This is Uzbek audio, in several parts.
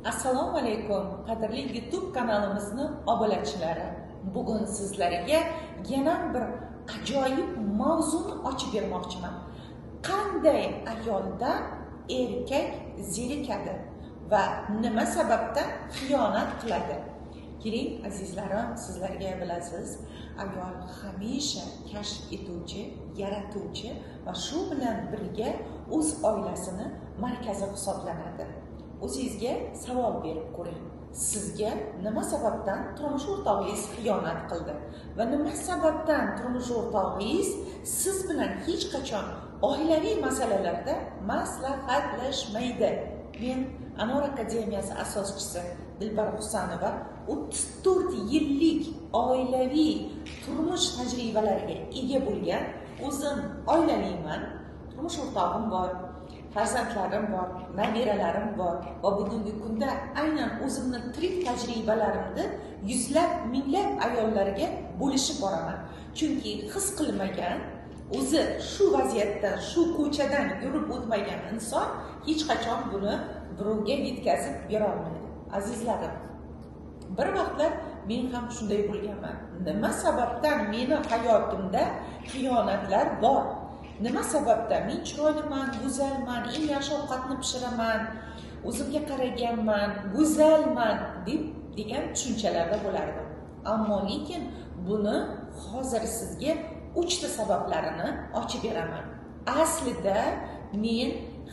Assalomu alaykum, qadrli YouTube kanalimizni obunachilari. Bugun sizlarga yana bir ajoyib mavzuni ochib bermoqchiman. Qanday ayolda erkak zerikadi va nima sababdan xiyonat qiladi? Keling, azizlarim, sizlarga bilasiz, ayol hamisha kashf etuvchi, yaratuvchi va shu bilan birga o'z oilasini markazi hisoblanadi. O'zingizga savol berib ko'ring. Sizga nima sababdan turmush o'rtog'ingiz xiyonat qildi va nima sababdan turmush o'rtog'ingiz siz bilan hech qachon oilaviy masalalarda maslahatlashmaydi? Men Anor akademiyasi asoschisi Dilbar Husanova 34 yillik oilaviy turmush tajribalariga ega bo'lgan, o'zim oilaliman, turmush o'rtog'im bor, farzandlarim bor, nabiralarim bor va bugungi kunda aynan o'zimni tirik tajribalarimni yuzlab, minglab ayollarga bo'lishib boraman. Chunki his qilmagan, o'zi shu vaziyatdan, shu ko'chadan yurib o'tmagan inson hech qachon buni birovga yetkazib bera olmaydi. Azizlarim, bir vaqtlar men ham shunday bo'lganman. Nima sababdan meni hayotimda xiyonatlar bor? Nima sababdan men chiroyliman, go'zalman, eng yaxshi ovqatni pishiraman, o'zimga qaraganman, go'zalman degan tushunchalarda bo'lardim. Ammo lekin buni hozir sizga 3 ta sabablarini ochib beraman. Aslida men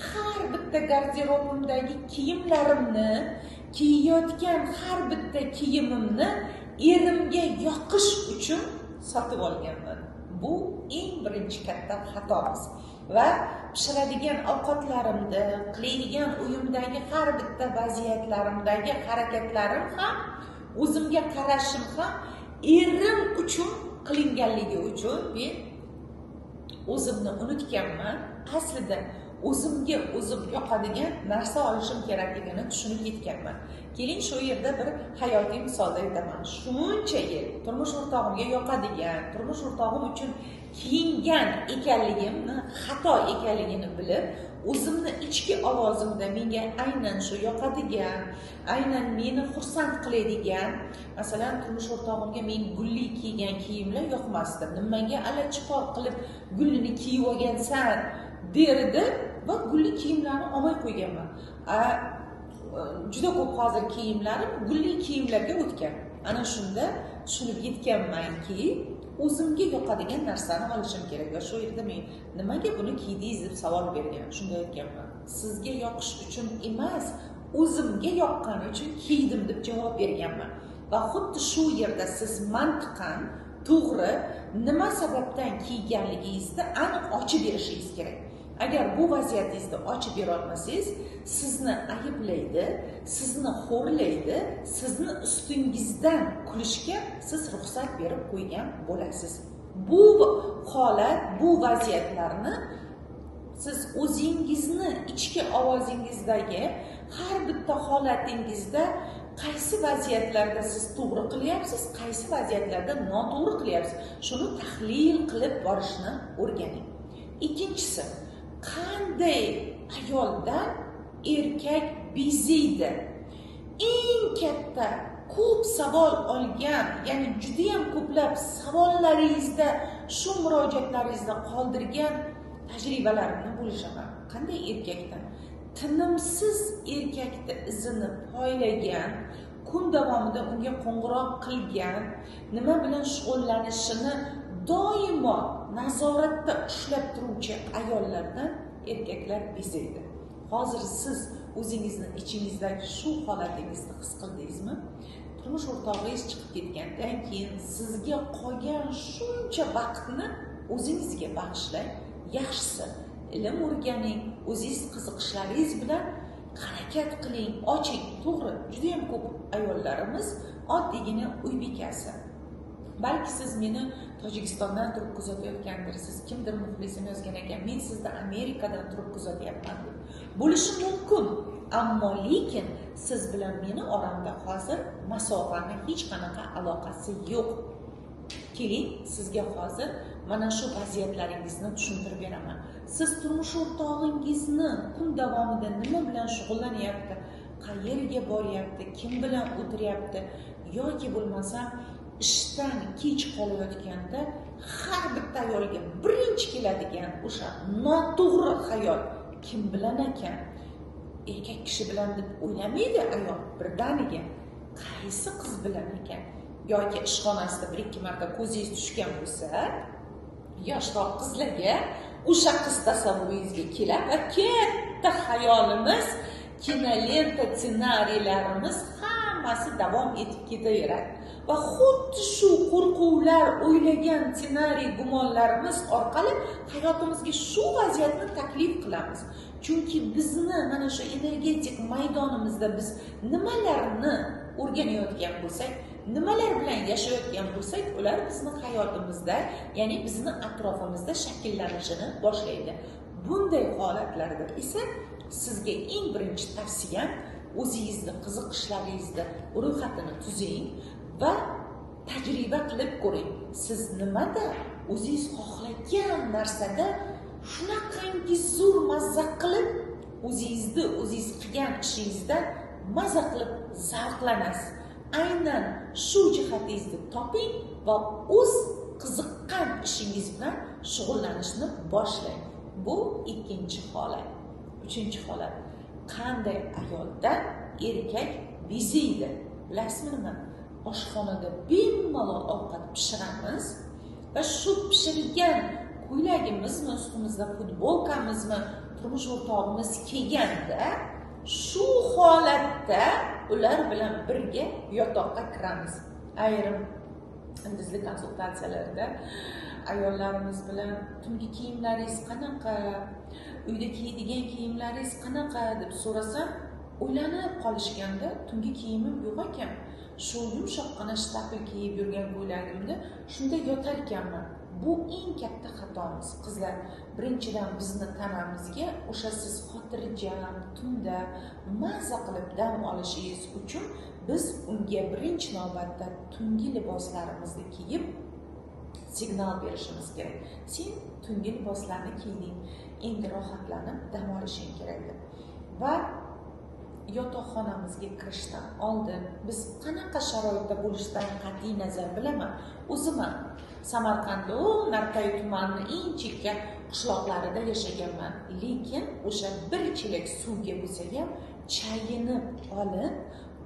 har bitta garderobimdagi kiyimlarimni, kiyayotgan har bitta kiyimimni erimga yoqish uchun sotib olganman. Bu eng birinchi katta xatomiz va pishiradigan ovqatlarimda, qilaydigan uyimdagi har bitta vaziyatlarimdagi harakatlarim ham, o'zimga qarashim ham erim uchun qilinganligi uchun men o'zimni unutganman. Aslida o'zimga o'zim yoqadigan narsa olishim kerakligini tushunib yetganman. Keling, shu yerda bir hayotiy misolda aytaman. Shuncha yil turmush o'rtog'imga yoqadigan, turmush o'rtog'im uchun kiyingan ekanligimni xato ekanligini bilib, o'zimni ichki ovozimda menga aynan shu yoqadigan, aynan meni xursand qiladigan, masalan, turmush o'rtog'imga men gulli kiygan kiyimlar yoqmasdi. Nimaga allachqor qilib gullini kiyib olgansan derdi va gulli kiyimlarni olmay qo'yganman. Juda ko'p hozir kiyimlarim gulli kiyimlarga o'tgan. Ana shunda tushunib yetganmanki, o'zimga yoqadigan narsani olishim kerak. Va shu yerda men nimaga buni kiydingiz deb savol bergan. Shunda aytganman, sizga yoqish uchun emas, o'zimga yoqqani uchun kiydim deb javob berganman. Va xuddi shu yerda siz mantiqan to'g'ri nima sababdan kiyganligingizni aniq ochib berishingiz kerak. Agar bu vaziyatingizni ochib bera olmasangiz, sizni ayblaydi, sizni xo'rlaydi, sizni ustingizdan kulishga siz ruxsat berib qo'ygan bo'lasiz. Bu holat, bu vaziyatlarni siz o'zingizni ichki ovozingizdagi har bitta holatingizda qaysi vaziyatlarda siz to'g'ri qilyapsiz, qaysi vaziyatlarda noto'g'ri qilyapsiz, shuni tahlil qilib borishni o'rganing. Ikkinchisi, qanday ayoldan erkak beziydi? Eng katta ko'p savol olgan, ya'ni juda ham ko'plab savollaringizda, shu murojaatlaringizda qoldirgan tajribalarimni bo'lishaman. Qanday erkakdan? Tinimsiz erkakni izini poylagan, kun davomida unga qo'ng'iroq qilgan, nima bilan shug'ullanishini doimo nazoratda ushlab turuvchi ayollardan erkaklar bezaydi. Hozir siz o'zingizni ichingizdagi shu holatingizni his qildingizmi? Turmush o'rtog'ingiz chiqib ketgandan keyin sizga qolgan shuncha vaqtni o'zingizga bag'ishlang. Yaxshisi, ilm o'rganing, o'zingiz qiziqishlaringiz bilan harakat qiling, oching. To'g'ri, juda ham ko'p ayollarimiz oddiygina uy bekasi. Balki siz meni Tojikistondan turib kuzatayotgandirsiz, kimdir muxlisim yozgan ekan, men sizni Amerikadan turib kuzatyapman deb. Bo'lishi mumkin, ammo lekin siz bilan meni oramda hozir masofani hech qanaqa aloqasi yo'q. Keling, sizga hozir mana shu vaziyatlaringizni tushuntirib beraman. Siz turmush o'rtog'ingizni kun davomida nima bilan shug'ullanyapti, qayerga boryapti, kim bilan o'tiryapti yoki bo'lmasa ishdan kech qolayotganda har bitta ayolga birinchi keladigan o'sha noto'g'ri xayol kim bilan ekan? Erkak kishi bilan deb o'ylamaydi ayol birdaniga. Qaysi qiz bilan ekan? Yoki ishxonasida bir ikki marta ko'zingiz tushgan bo'lsa, yoshroq qizlarga o'sha qiz tasavvuringizga keladi va katta xayolimiz, kinolenta ssenariylarimiz hammasi davom etib ketaveradi. Va xuddi shu qo'rquvlar, o'ylagan ssenariy gumonlarimiz orqali hayotimizga shu vaziyatni taklif qilamiz. Chunki bizni mana shu energetik maydonimizda biz nimalarni o'rganayotgan bo'lsak, nimalar bilan yashayotgan bo'lsak, ular bizni hayotimizda, ya'ni bizni atrofimizda shakllanishini boshlaydi. Bunday holatlarda esa sizga eng birinchi tavsiyam o'zingizni qiziqishlaringizni ro'yxatini tuzing va tajriba qilib ko'ring. Siz nimada o'zingiz xohlagan narsada shunaqangi zo'r mazza qilib o'zingiz qilgan ishingizdan mazza qilib zavqlanasiz. Aynan shu jihatingizni toping va o'z qiziqqan ishingiz bilan shug'ullanishni boshlang. Bu ikkinchi holat. Uchinchi holat. Qanday ayolda erkak beziydi? Bilasizmi nima? Oshxonada bemalol ovqat pishiramiz va shu pishirgan ko'ylagimizmi, ustimizda futbolkamizmi, turmush o'rtog'imiz kelganda shu holatda ular bilan birga yotoqqa kiramiz. Ayrim bizning konsultatsiyalarda ayollarimiz bilan tungi kiyimlaringiz qanaqa, uyda kiyadigan kiyimlaringiz qanaqa deb so'rasam, o'ylanib qolishganda tungi kiyimim yo'q ekan. Shu yumshoqqina shtapil kiyib yurgan ko'ylagimda shunda yotar ekanman. Bu eng katta xatomiz. Qizlar, birinchidan bizni tanamizga o'sha siz xotirjam tunda mazza qilib dam olishingiz uchun biz unga birinchi navbatda tungi liboslarimizni kiyib signal berishimiz kerak. Sen tungi liboslarni kiyding, endi rohatlanib dam olishing kerak deb. Va yotoqxonamizga kirishdan oldin biz qanaqa sharoitda bo'lishidan qat'iy nazar bilaman. O'zim Samarqandda, Narpay tumanining eng chekka qishloqlarida yashaganman. Lekin o'sha bir chelak suvga bo'lsa ham chayinib olib,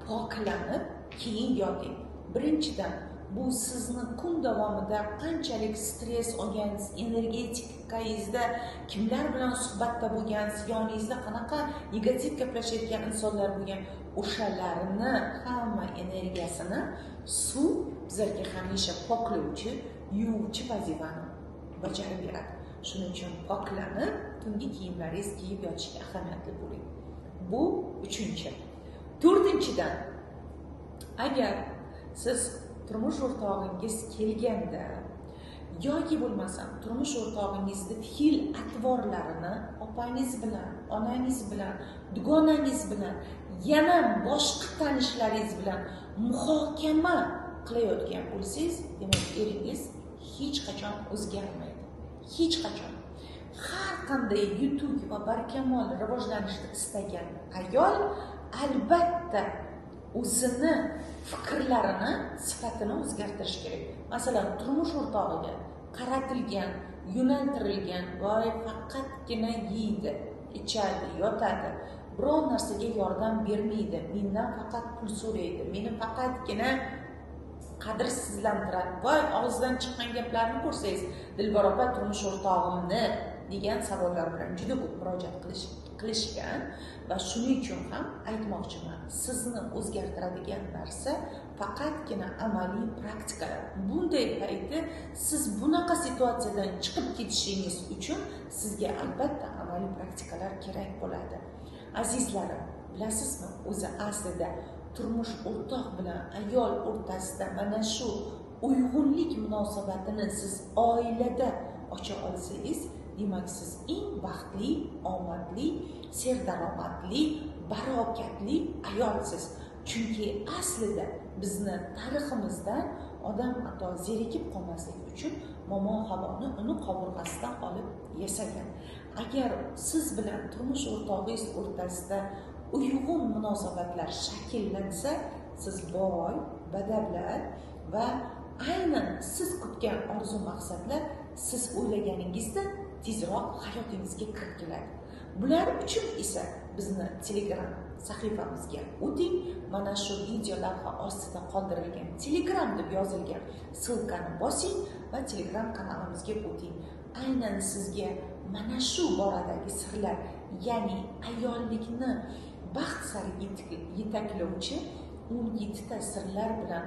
poklanib, keyin yoting. Birinchidan bu sizni kun davomida qanchalik stress olgansiz, energetikangizda kimlar bilan suhbatda bo'lgansiz, yoningizda qanaqa negativ gaplashayotgan insonlar bo'lgan, o'shalarni hamma energiyasini suv bizlarga hamisha poklovchi, yuvuvchi vazifani bajarib beradi. Shuning uchun poklanib, tungi kiyimlaringiz kiyib yotishga ahamiyatli bo'ling. Bu uchinchi. To'rtinchidan, agar siz turmush o'rtog'ingiz kelganda yoki bo'lmasam turmush o'rtog'ingizni fe'l-atvorlarini opangiz bilan, onangiz bilan, dugonangiz bilan, yana boshqa tanishlaringiz bilan muhokama qilayotgan bo'lsangiz, demak eringiz hech qachon o'zgarmaydi. Hech qachon. Har qanday yutuq va barkamol rivojlanishni istagan ayol albatta o'zini fikrlarini, sifatini o'zgartirish kerak. Masalan, turmush o'rtog'iga qaratilgan, yo'naltirilgan, voy faqatgina yeydi, ichadi, yotadi, biror narsaga yordam bermaydi, mendan faqat pul so'raydi, meni faqatgina qadrsizlantiradi. Voy og'zidan chiqqan gaplarni ko'rsangiz, Dilbar opa turmush o'rtog'imni degan savollar bilan juda ko'p murojaat qilishgan va shuning uchun ham aytmoqchiman, sizni o'zgartiradigan narsa faqatgina amaliy praktikalar. Bunday payti siz bunaqa situatsiyadan chiqib ketishingiz uchun sizga albatta amaliy praktikalar kerak bo'ladi. Azizlarim, bilasizmi, o'zi aslida turmush o'rtoq bilan ayol o'rtasida mana shu uyg'unlik munosabatini siz oilada ocha olsangiz, demak siz eng baxtli, omadli, serdaromadli, barokatli ayolsiz. Chunki aslida bizni tariximizdan odam hatto zerikib qolmaslik uchun momo havoni uni qovurg'asidan olib yasagan. Agar siz bilan turmush o'rtog'ingiz o'rtasida uyg'un munosabatlar shakllansa, siz boy, badavlat va aynan siz kutgan orzu maqsadlar siz o'ylaganingizda tezroq hayotingizga kirib keladi. Bular uchun esa bizni Telegram sahifamizga o'ting. Mana shu video lavha ostida qoldirilgan Telegram deb yozilgan silkani bosing va Telegram kanalimizga o'ting. Aynan sizga mana shu boradagi sirlar, ya'ni ayollikni baxt sari yetaklovchi 17 ta sirlar bilan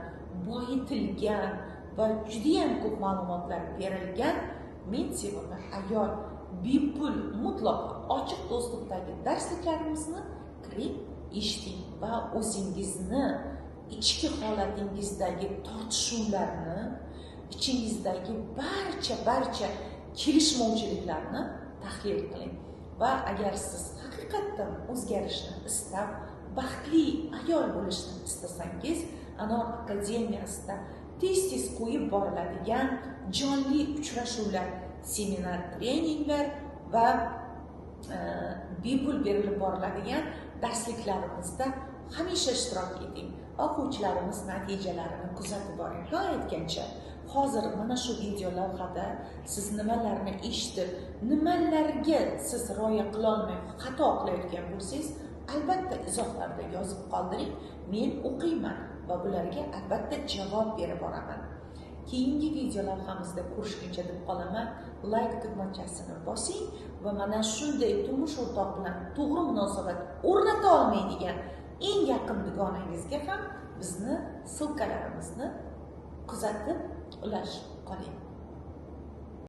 boyitilgan va juda ham ko'p ma'lumotlar berilgan Men sevimli ayol bepul mutlaq ochiq dostupdagi darsliklarimizni kiring, eshiting va o'zingizni ichki holatingizdagi tortishuvlarni, ichingizdagi barcha kelishmovchiliklarni tahlil qiling. Va agar siz haqiqatdan o'zgarishni istab, baxtli ayol bo'lishni istasangiz, Anor akademiyasida tez qo'yib boriladigan jonli uchrashuvlar, seminar, treninglar va bepul berilib boriladigan darsliklarimizda hamisha ishtirok eting. O'quvchilarimiz natijalarini kuzatib boring. Ha aytgancha, hozir mana shu video lavhada siz nimalarni eshitib, nimalarga siz rioya qila olmay xato qilayotgan bo'lsangiz, albatta izohlarda yozib qoldiring. Men o'qiyman va bularga albatta javob berib boraman. Keyingi video lavhamizda ko'rishguncha deb qolaman. Like tugmachasini bosing va mana shunday turmush o'rtoq bilan to'g'ri munosabat o'rnata olmaydigan eng yaqin dugonangizga ham bizni silkalarimizni kuzatib ulashib qoling.